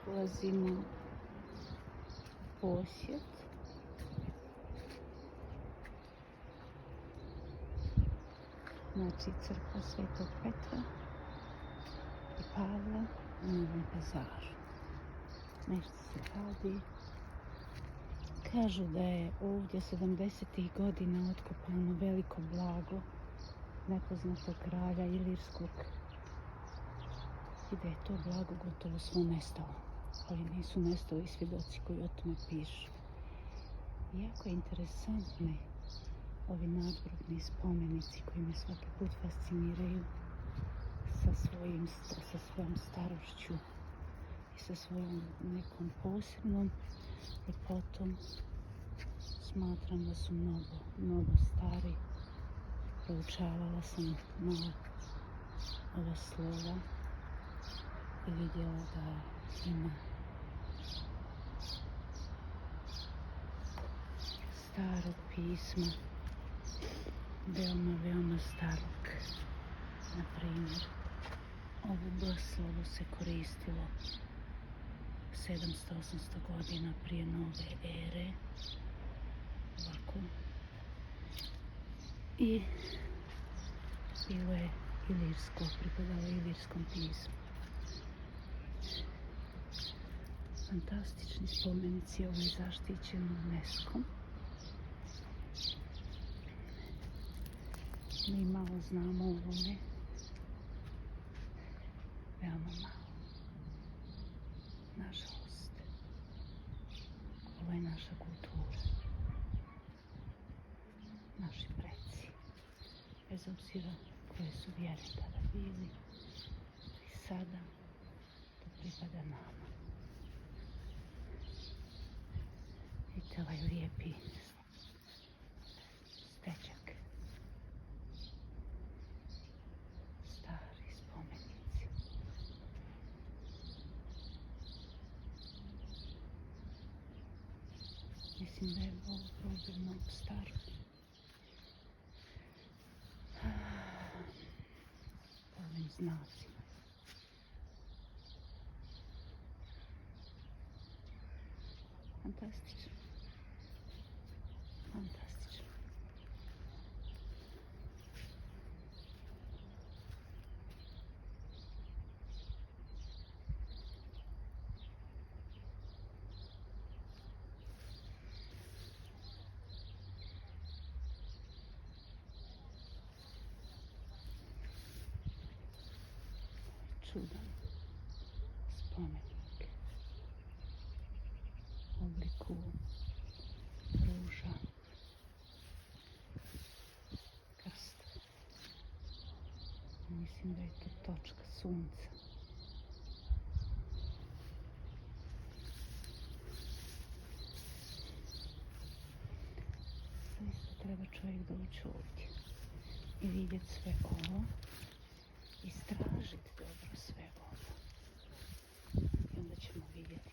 ulazimo u posjet. Znači crkva Svetog Petra i Pavla u Novom Pazaru. Nešto se radi. Kažu da je ovdje 70. godina otkopano veliko blago nepoznatog kralja Ilirskog i da je to blago gotovo svo nestalo, ali nisu nestali svjedoci koji o tome pišu. Jako interesantni ovi nadgrobni spomenici koji me svaki put fasciniraju sa svojom starošću i sa svojom nekom posebnom ljepotom. Smatram da su mnogo stari. Proučavala sam malo ova slova i vidjela da ima starog pisma, veoma starog. Na primjer, ovo B slovo se koristilo 700-800 godina prije nove ere, ovako. I bilo je ilirsko, pripadalo ilirskom pismu. Fantastični spomenici, ovo je zaštićeno UNESCO-om. Mi malo znamo o ovome, veoma malo. Nažalost, ovo je naša kultura, naši preci, bez obzira koje su vjere tada bili, i sada to pripada nama. Vidite ovaj lijepi stečak, stari spomenici. Mislim da je ovo problem mnogo staro. Ovim znacima. Fantastično. Fantastično. Čudan spomenik u obliku ruža, krsta. Mislim da je to točka sunca. Zaista treba čovjek doći ovdje i vidjeti sve ovo, istražiti dobro sve ovo. I onda ćemo vidjeti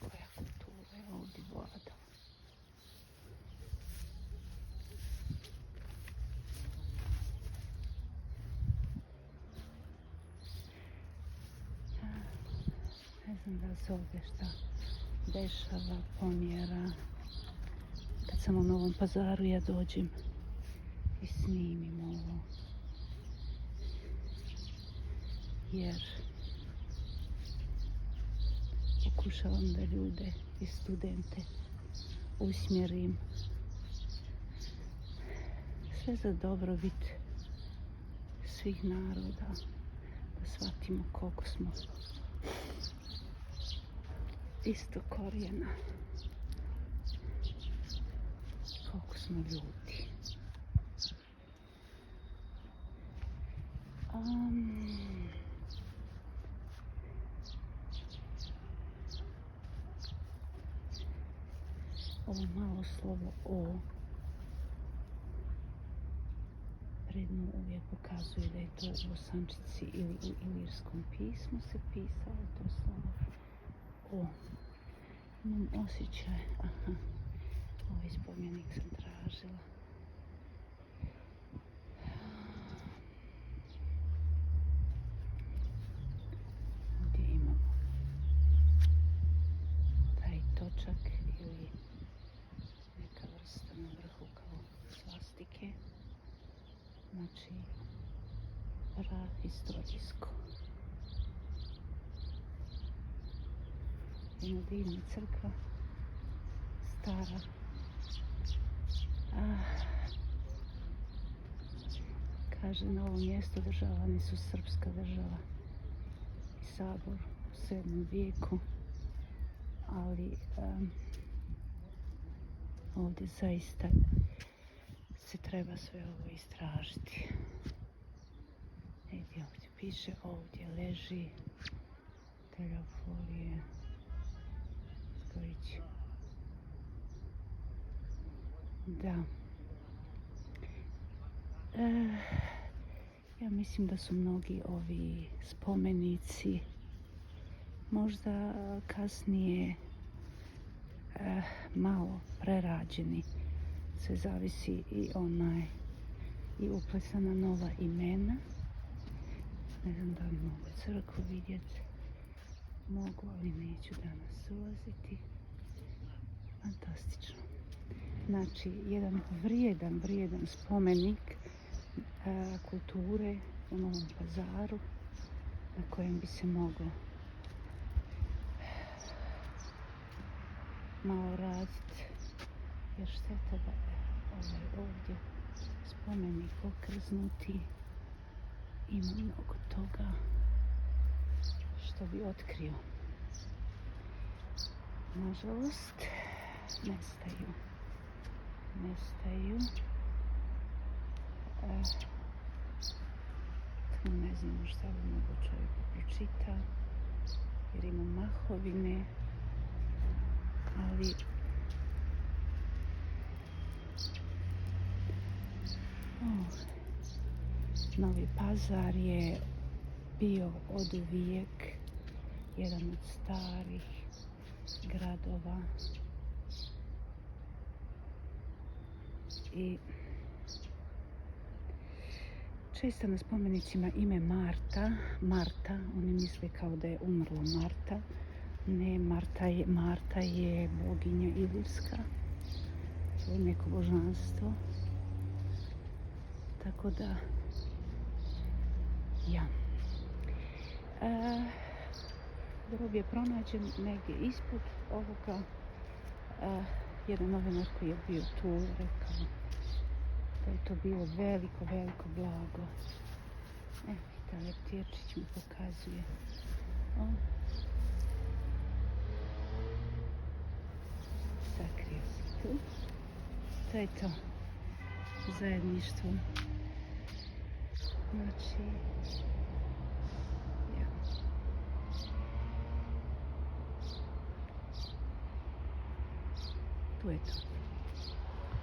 koja kultura je ovdje vladala. Ne znam da li se ovdje šta dešava, pomjera. Kad sam u Novom Pazaru, ja dođem i snimim ovo. Jer pokušavam da ljude i studente usmjerim sve za dobrobit svih naroda, da shvatimo koliko smo isto korijena, koliko smo ljudi. Ovo malo slovo O predno uvijek pokazuje da je to u bosančici ili u ilirskom pismu se pisalo to slovo O. Imam osjećaj, ovaj spomenik sam tražila. Ovdje pečak ili neka vrsta na vrhu kao svastike. Znači, prahistorijsko. Jedna divna crkva, stara. Kaže, na ovom mjestu održavani su srpska država i sabor u 7. vijeku, ali ovdje zaista se treba sve ovo istražiti. Negdje ovdje piše, ovdje leži Teleforije Zgorić. Da. Ja mislim da su mnogi ovi spomenici možda kasnije malo prerađeni. Sve zavisi i uklesana nova imena. Ne znam da li mogu crkvu vidjeti. Mogu, ali neću danas ulaziti. Fantastično. Znači, jedan vrijedan spomenik kulture u Novom Pazaru na kojem bi se moglo malo raditi. Jer šteta da ovdje spomenik okrznuti ima mnogo toga što bi otkrio. Nažalost, nestaju. Tu ne znamo šta bi mogo čovjek pročita, jer ima mahovine, ali Novi Pazar je bio oduvijek jedan od starih gradova i često na spomenicima ime Marta, oni misle kao da je umrla Marta. Ne, Marta je boginja ilirska, to je neko božanstvo. Tako da, ja. Grob je pronađen negdje ispod ovoga. Jedan novinar koji je bio tu rekao da je to bilo veliko blago. Evo, taj leptirčić mi pokazuje. Sakrio se tu. To je to. Zajedništvo. Znači, ja. Tu je to.